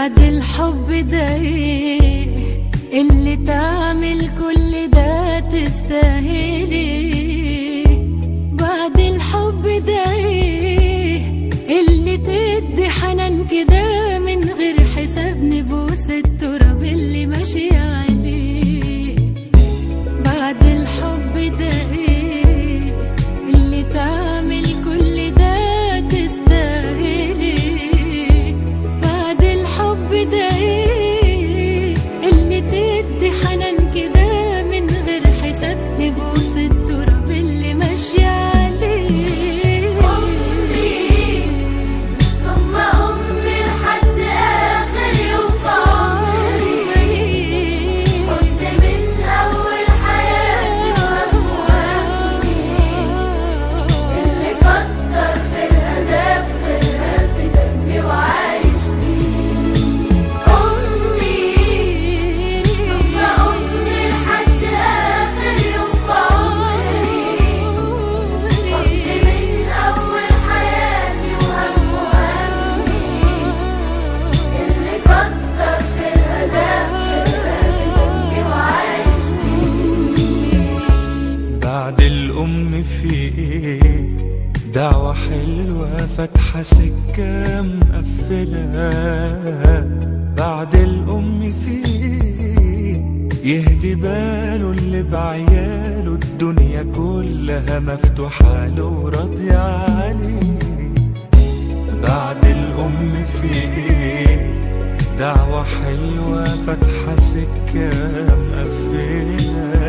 بعد الحب ده ايه اللي تعمل كل ده تستاهلي؟ بعد الحب ده ايه اللي تدي حنان كده من غير حساب نبوس التراب اللي ماشي عليه؟ بعد الحب ده ايه اللي تعمل كل ده تستاهلي؟ بعد الحب ده ايه اللي تدي حنان كده من غير حساب نبوس التراب اللي ماشي عليه؟ أمي ثم أمي لحد آخر يوم في عمري، كنت من أول حياتي وهمي اللي كتر خيرها ده بخيرها في دمي وعايش بيه. أمي ثم أمي لحد آخر يوم في عمري، كنت من أول حياتي وهمي اللي كتر خيرها ده بخيرها في دمي وعايش بيه. بعد الأم في إيه؟ دعوة حلوة فاتحة سكة مقفلة. بعد الأم في إيه؟ يهدي باله اللي بعياله الدنيا كلها مفتوحة له وراضية عليه. بعد الأم في إيه؟ دعوة حلوة فاتحة سكة مقفلة.